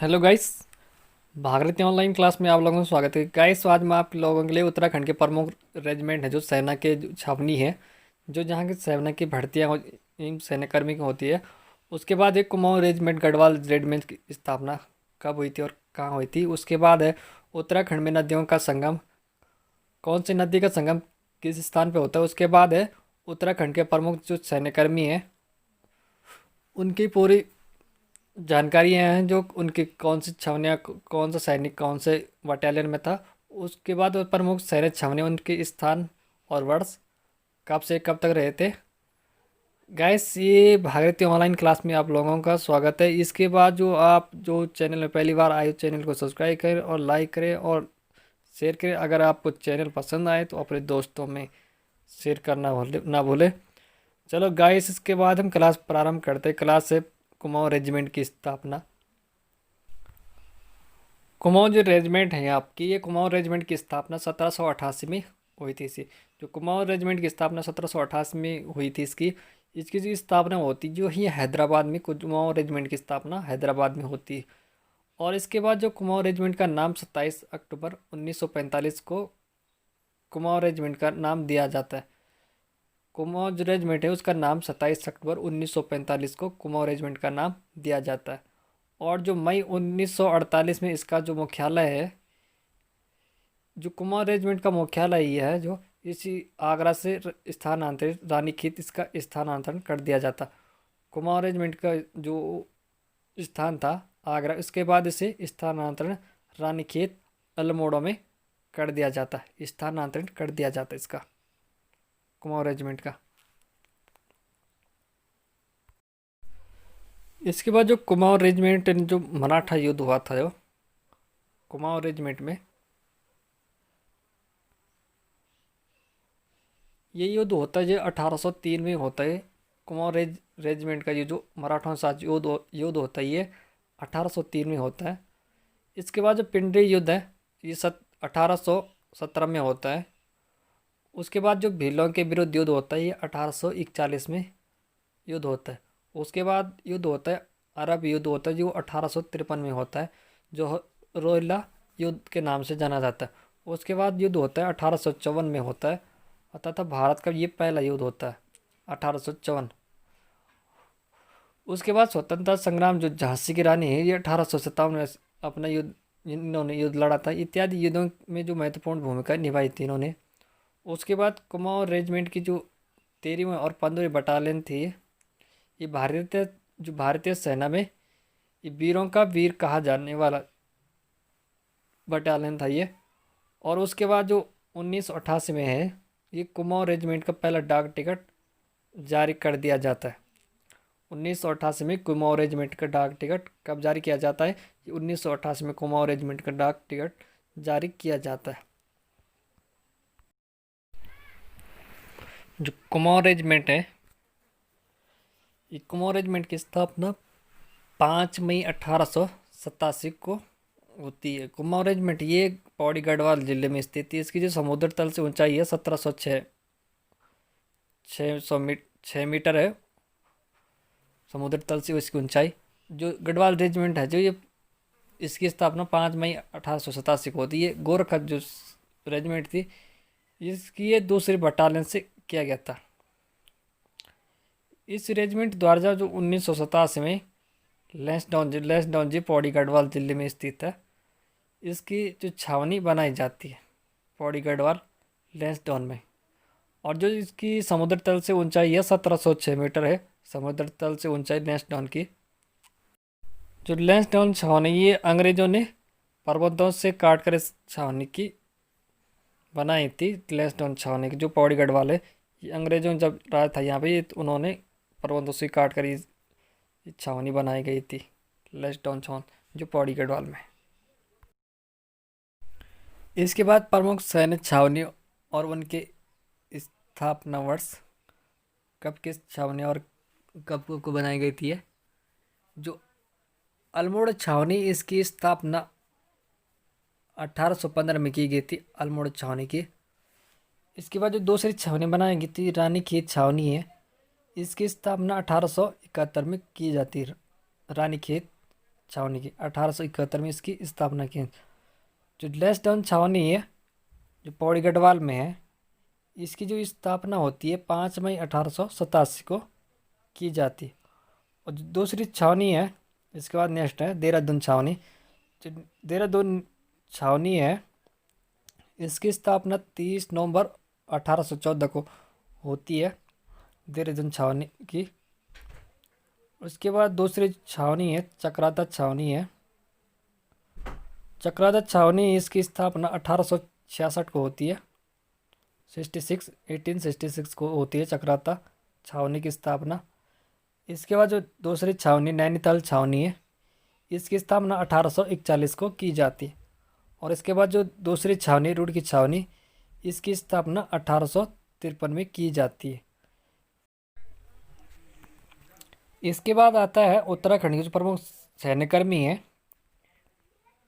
Hello guys. भारतीय online class में आप लोगों का स्वागत है गाइस। आज मैं आप लोगों के लिए उत्तराखंड के प्रमुख रेजिमेंट है जो सेना के जो छावनी है, जो जहाँ की सेना की भर्तियाँ सैन्यकर्मी की होती है। उसके बाद एक कुमाऊं रेजिमेंट गढ़वाल रेजिमेंट की स्थापना कब हुई थी और कहाँ हुई थी। उसके बाद है उत्तराखंड में नदियों का संगम, कौन सी नदी का संगम किस स्थान पे होता है। उसके बाद है उत्तराखंड के प्रमुख जो सैन्यकर्मी हैं उनकी पूरी जानकारियाँ हैं, जो उनकी कौन सी छावनियाँ, कौन सा सैनिक कौन से बटालियन में था। उसके बाद वो प्रमुख सैन्य छावनी, उनके स्थान और वर्ष, कब से कब तक रहे थे। गैस ये भारतीय ऑनलाइन क्लास में आप लोगों का स्वागत है। इसके बाद जो आप जो चैनल में पहली बार आए चैनल को सब्सक्राइब करें और लाइक करें और शेयर करें। अगर आपको चैनल पसंद आए तो अपने दोस्तों में शेयर करना ना भूलें। चलो गाइस, इसके बाद हम क्लास प्रारंभ करते हैं। क्लास है कुमाऊं रेजिमेंट की स्थापना। कुमाऊं जो रेजिमेंट है आपकी, ये कुमाऊं रेजिमेंट की स्थापना 1788 में हुई थी। इसी जो कुमाऊं रेजिमेंट की स्थापना 1788 में हुई थी, इसकी इसकी जो स्थापना होती जो है हैदराबाद में, कुमाऊं रेजिमेंट की स्थापना हैदराबाद में होती है। और इसके बाद जो कुमाऊं रेजिमेंट का नाम 27 अक्टूबर 1945 को कुमाऊं रेजिमेंट का नाम दिया जाता है। कुमाऊं जो रेजिमेंट है उसका नाम 27 अक्टूबर 1945 को कुमाऊं रेजिमेंट का नाम दिया जाता है। और जो मई 1948 में इसका जो मुख्यालय है, जो कुमाऊं रेजिमेंट का मुख्यालय ये है, जो इसी आगरा से स्थानांतरित रानीखेत इसका स्थानांतरण कर दिया जाता। कुमाऊं रेजिमेंट का जो स्थान था आगरा, इसके बाद इसे स्थानांतरण रानीखेत अल्मोड़ा में कर दिया जाता, स्थानांतरण कर दिया जाता इसका, कुमाऊं रेजिमेंट का। इसके बाद जो कुमाऊं रेजिमेंट जो मराठा युद्ध हुआ था, जो कुमाऊं रेजिमेंट में ये युद्ध होता है, ये 1803 में होता है। कुमाऊं रेजिमेंट का ये जो मराठों के साथ युद्ध होता है, ये 1803 में होता है। इसके बाद जो पिंडी युद्ध है, ये 1817 में होता है। उसके बाद जो भीलों के विरुद्ध युद्ध होता है, ये 1841 में युद्ध होता है। उसके बाद युद्ध होता है अरब युद्ध होता है, जो 1853 में होता है, जो रोहिला युद्ध के नाम से जाना जाता है। उसके बाद युद्ध होता है 1854 में होता है, तथा भारत का ये पहला युद्ध होता है 1854। उसके बाद स्वतंत्रता संग्राम, जो झांसी की रानी है, ये 1857 में अपना युद्ध, इन्होंने युद्ध लड़ा था। इत्यादि युद्धों में जो महत्वपूर्ण भूमिका निभाई थी इन्होंने। उसके बाद कुमाऊं रेजिमेंट की जो 13वीं और 15वीं बटालियन थी, ये भारतीय सेना में ये वीरों का वीर कहा जाने वाला बटालियन था ये। और उसके बाद जो 1988 में है, ये कुमाऊं रेजिमेंट का पहला डाक टिकट जारी कर दिया जाता है। 1988 में कुमाऊं रेजिमेंट का डाक टिकट कब जारी किया जाता है? 1988 में कुमाऊं रेजिमेंट का डाक टिकट जारी किया जाता है। जो कुमाऊं रेजिमेंट है, ये कुमाऊं रेजिमेंट की स्थापना 5 मई 1887 को होती है। कुमाऊं रेजिमेंट ये पौड़ी गढ़वाल जिले में स्थित है। इसकी जो समुद्र तल से ऊंचाई है 1706 मीटर है। समुद्र तल से इसकी ऊंचाई, जो गढ़वाल रेजिमेंट है, जो ये इसकी स्थापना 5 मई 1887 को होती है। गोरखा जो रेजिमेंट थी, इसकी ये दूसरी बटालियन से किया गया था। इस रेजिमेंट द्वारा जो 1987 में लैंसडाउन जी पौड़ी गढ़वाल जिले में स्थित है, इसकी जो छावनी बनाई जाती है पौड़ी गढ़वाल लैंसडाउन में। और जो इसकी समुद्र तल से ऊंचाई है 1706 मीटर है। समुद्र तल से ऊंचाई लैंसडाउन की, जो लैंसडाउन छावनी, ये अंग्रेजों ने पर्वतों से काट कर इस छावनी की बनाई थी। लैंसडाउन छावनी की जो पौड़ी गढ़वाल है, ये अंग्रेजों ने जब राज था यहाँ पे, ये उन्होंने पर्वतों से काट कर ये छावनी बनाई गई थी, लैंसडाउन छावनी जो पौड़ी गढ़वाल में। इसके बाद प्रमुख सैन्य छावनी और उनके स्थापना वर्ष, कब किस छावनी और कब को बनाई गई थी। जो अल्मोड़ा छावनी, इसकी स्थापना 1815 में की गई थी, अल्मोड़ा छावनी की। इसके बाद जो दूसरी छावनी बनाई गई थी रानीखेत छावनी है, इसकी स्थापना 1871 में की जाती है, रानीखेत छावनी की 1871 में इसकी स्थापना की। जो लैंसडाउन छावनी है जो पौड़ी गढ़वाल में है, इसकी जो स्थापना होती है 5 मई 1887 को की जाती है। और जो दूसरी छावनी है, इसके बाद नेक्स्ट है देहरादून छावनी। जो देहरादून छावनी है, इसकी स्थापना 30 नवंबर 1814 को होती है, देहरादून छावनी की। उसके बाद दूसरी छावनी है चक्राता छावनी है। चक्राता छावनी इसकी स्थापना 1866 को होती है, 1866 को होती है चक्राता छावनी की स्थापना। इसके बाद जो दूसरी छावनी नैनीताल छावनी है, इसकी स्थापना 1841 को की जाती है। और इसके बाद जो दूसरी छावनी रुड़की छावनी, इसकी स्थापना 1853 में की जाती है। इसके बाद आता है उत्तराखंड के जो प्रमुख सैन्यकर्मी हैं,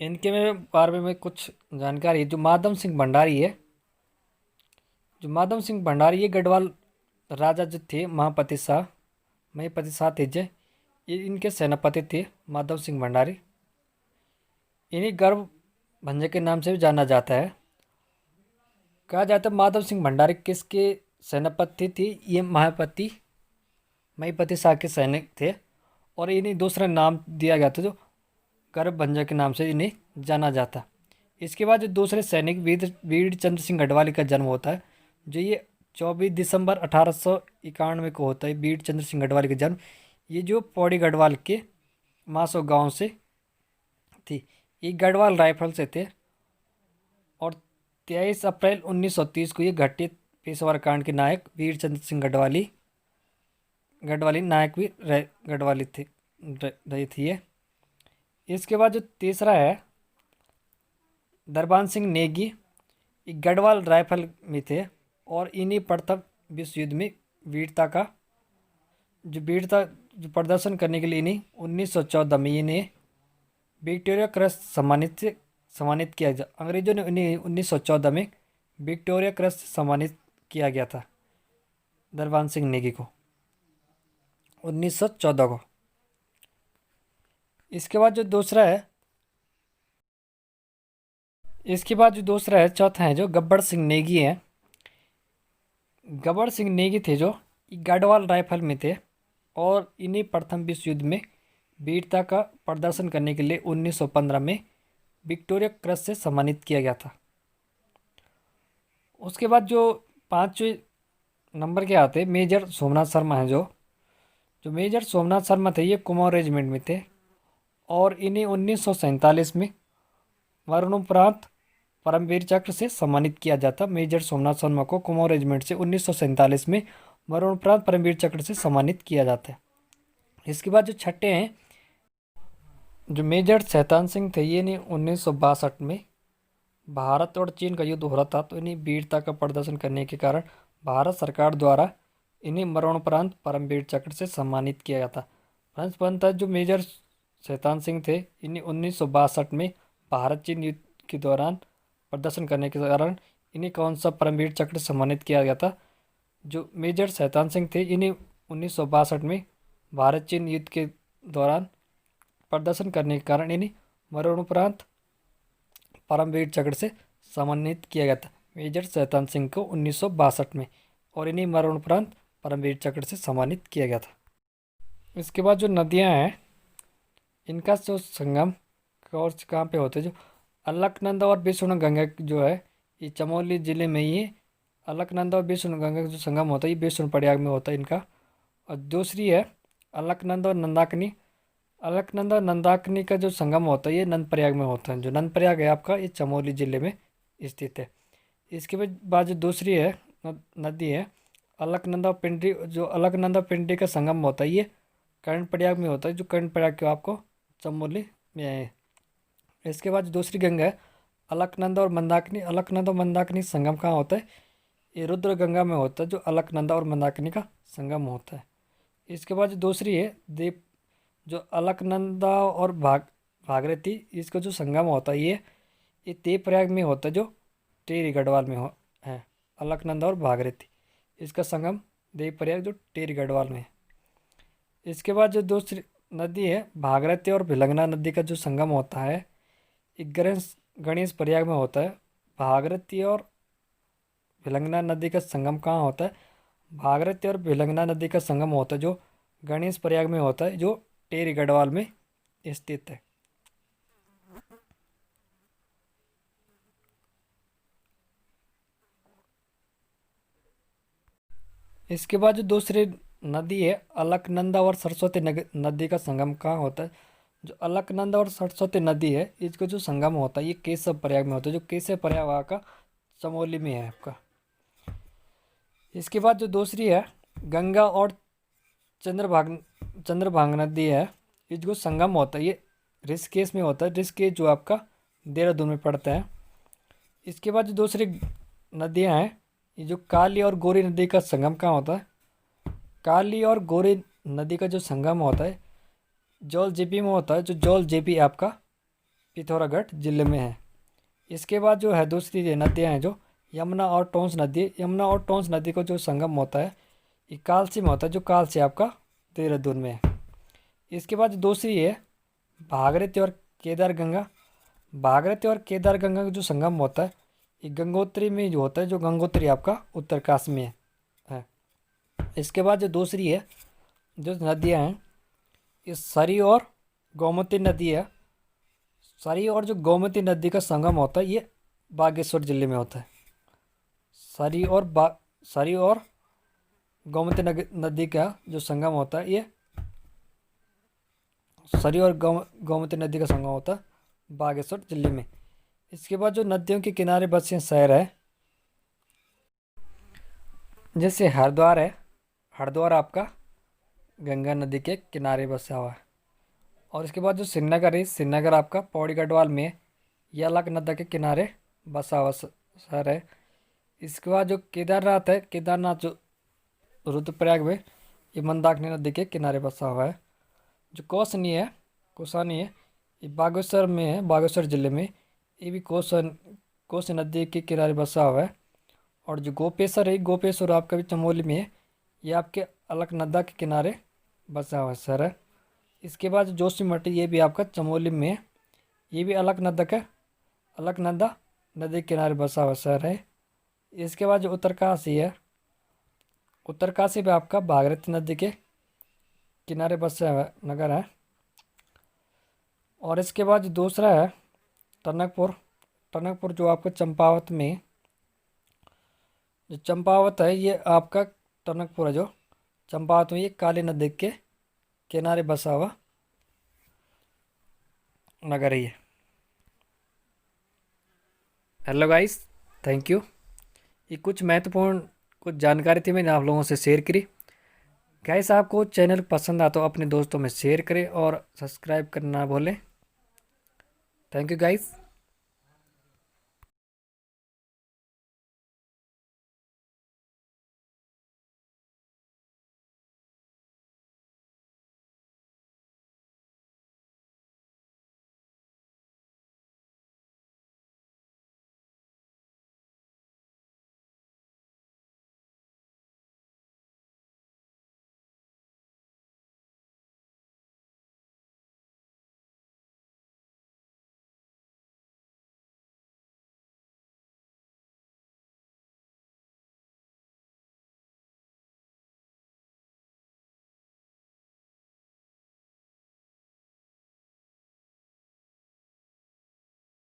इनके बारे में कुछ जानकारी है। जो माधव सिंह भंडारी है, जो माधव सिंह भंडारी ये गढ़वाल राजा जो थे महीपति शाह थे ये इनके सेनापति थे माधव सिंह भंडारी। इन्हीं गर्व भंजे के नाम से भी जाना जाता है। कहा जाता है माधव सिंह भंडारी किसके सेनापति थे? ये महीपति शाह के सैनिक थे और इन्हें दूसरा नाम दिया गया था जो गर्व भंजा के नाम से इन्हें जाना जाता। इसके बाद जो दूसरे सैनिक वीर चंद्र सिंह गढ़वाली का जन्म होता है, जो ये 24 दिसंबर 1891 को होता है। वीर चंद्र सिंह गढ़वाली का जन्म ये जो पौड़ी गढ़वाल के मासो गांव से थी, ये गढ़वाल राइफल से थे। और 23 अप्रैल 1930 को ये घटित पेशेवर कांड के नायक वीर चंद्र सिंह गढ़वाली नायक भी गढ़वाली रही थी ये। इसके बाद जो तीसरा है दरबान सिंह नेगी, ये गढ़वाल राइफल में थे और इन्हीं प्रथम विश्व युद्ध में वीरता जो प्रदर्शन करने के लिए इन्हें 1914 में इन्हें विक्टोरिया क्रॉस सम्मानित किया गया। अंग्रेजों ने उन्हें 1914 में विक्टोरिया क्रॉस से सम्मानित किया गया था दरबान सिंह नेगी को 1914 को। इसके बाद जो दूसरा है चौथा है जो गब्बर सिंह नेगी है। गब्बर सिंह नेगी थे जो गढ़वाल राइफल में थे और इन्हीं प्रथम विश्व युद्ध में वीरता का प्रदर्शन करने के लिए 1915 में विक्टोरिया क्रॉस से सम्मानित किया गया था। उसके बाद जो 5वें नंबर के आते मेजर सोमनाथ शर्मा हैं। जो मेजर सोमनाथ शर्मा थे ये कुमाऊं रेजिमेंट में थे और इन्हें 1947 में मरणोपरांत परमवीर चक्र से सम्मानित किया जाता। मेजर सोमनाथ शर्मा को कुमाऊं रेजिमेंट से 1947 में मरणोपरांत परमवीर चक्र से सम्मानित किया जाता है। इसके बाद जो छठे हैं जो मेजर शैतान सिंह थे, ये ने 1962 में भारत और चीन का युद्ध हो रहा था, तो इन्हें वीरता का प्रदर्शन करने के कारण भारत सरकार द्वारा इन्हें मरणोपरांत परमवीर चक्र से सम्मानित किया गया था। फ्रांस बनता जो मेजर शैतान सिंह थे, इन्हें 1962 में भारत चीन युद्ध के दौरान प्रदर्शन करने के कारण इन्हें कौन सा परमवीर चक्र से सम्मानित किया गया था? जो मेजर शैतान सिंह थे, इन्हें 1962 में भारत चीन युद्ध के दौरान प्रदर्शन करने के कारण इन्हें मरणोपरांत परमवीर चक्र से सम्मानित किया गया था मेजर शैतान सिंह को 1962 में, और इन्हें मरणोपरांत परमवीर चक्र से सम्मानित किया गया था। इसके बाद जो नदियां हैं इनका जो संगम कहाँ पे होते हैं, जो अलकनंदा और विष्णुगंगा जो है ये चमोली जिले में ही अलकनंदा और विष्णुगंगा का जो संगम होता है ये विष्णुप्रयाग में होता है इनका। और दूसरी है अलकनंदा और नंदाकिनी। अलकनंदा और नंदाकिनी का जो संगम होता है ये नंदप्रयाग में होता है। जो नंदप्रयाग है आपका ये चमोली जिले में स्थित है। इसके बाद जो दूसरी है नदी है अलकनंदा और पिंडरी। जो अलकनंदा और पिंडरी का संगम होता है ये कर्णप्रयाग में होता है, जो कर्णप्रयाग के आपको चमोली में है। इसके बाद दूसरी गंगा है अलकनंदा और मंदाकिनी। अलकनंदा और मंदाकिनी संगम कहाँ होता है? ये रुद्र गंगा में होता है, जो अलकनंदा और मंदाकिनी का संगम होता है। इसके बाद जो दूसरी है जो अलकनंदा और भागीरथी इसका जो संगम होता है ये देवप्रयाग में होता है, जो टेरी गढ़वाल में है। अलकनंदा और भागीरथी इसका संगम देवप्रयाग जो टेरी गढ़वाल में है। इसके बाद जो नदी है भागीरथी और भिलंगना नदी का जो संगम होता है ये गणेश गणेश प्रयाग में होता है। भागीरथी और भिलंगना नदी का संगम कहाँ होता है? भागीरथी और भिलंगना नदी का संगम होता है जो गणेश प्रयाग में होता है, जो टेरी गढ़वाल में स्थित है। इसके बाद जो दूसरी नदी है अलकनंदा और सरस्वती नदी का संगम कहाँ होता है? जो अलकनंदा और सरस्वती नदी है इसका जो संगम होता है ये केशव प्रयाग में होता है, जो केशव प्रयाग वहाँ का चमोली में है आपका। इसके बाद जो दूसरी है गंगा और चंद्रभाग चंद्रभागा नदी है, इसको संगम होता है ये ऋषिकेश में होता है, ऋषिकेश जो आपका देहरादून में पड़ता है। इसके बाद जो दूसरी नदियाँ हैं ये जो काली और गोरी नदी का संगम कहाँ होता है? काली और गोरी नदी का जो संगम होता है जौल जेपी में होता है, जो जौल जेपी आपका पिथौरागढ़ जिले में है। इसके बाद जो है दूसरी ये नदियाँ हैं जो यमुना और टोंस नदी, यमुना और टोंस नदी का जो संगम होता है ये कालसी में होता है, जो कालसी आपका देहरादून में है। इसके बाद दूसरी है भागीरथी और केदार गंगा। भागीरथी और केदार गंगा का जो संगम होता है ये गंगोत्री में जो होता है, जो गंगोत्री आपका उत्तरकाशी में है। इसके बाद जो दूसरी है जो नदियाँ हैं ये सरी और गोमती नदी है। सरी और जो गोमती नदी का संगम होता है ये बागेश्वर जिले में होता है। सरी और गोमती नदी का जो संगम होता है ये सरी और गोमती नदी का संगम होता है बागेश्वर जिले में। इसके बाद जो नदियों के किनारे बसे शहर है जैसे हरिद्वार है, हरिद्वार आपका गंगा नदी के किनारे बसा हुआ है। और इसके बाद जो श्रीनगर है, श्रीनगर आपका पौड़ी गढ़वाल में है, ये अलकनंदा के किनारे बसा हुआ शहर है। इसके बाद जो केदारनाथ है, केदारनाथ जो रुद्रप्रयाग में ये मंदाकिनी नदी के किनारे बसा हुआ है। जो कौसनी है, कौसानी है ये बागेश्वर में है, बागेश्वर जिले में, ये भी कोसी नदी के किनारे बसा हुआ है। और जो गोपेश्वर है, गोपेश्वर आपका भी चमोली में है, ये आपके अलकनंदा के किनारे बसा हुआ शहर है। इसके बाद जोशीमठ ये भी आपका चमोली में है, ये भी अलकनंदा नदी के किनारे बसा हुआ शहर है। इसके बाद जो उत्तरकाशी है, उत्तरकाशी भी आपका भागीरथी नदी के किनारे बसा हुआ नगर है। और इसके बाद जो दूसरा है टनकपुर, टनकपुर जो आपका चंपावत में, जो चंपावत है ये आपका टनकपुर है जो चंपावत में, ये काली नदी के किनारे बसा हुआ नगर है ये। Hello guys, thank you. ये कुछ महत्वपूर्ण कुछ जानकारी थी मैंने आप लोगों से शेयर करी। गाइस आपको चैनल पसंद आ तो अपने दोस्तों में शेयर करें और सब्सक्राइब करना ना भूलें। Thank you guys.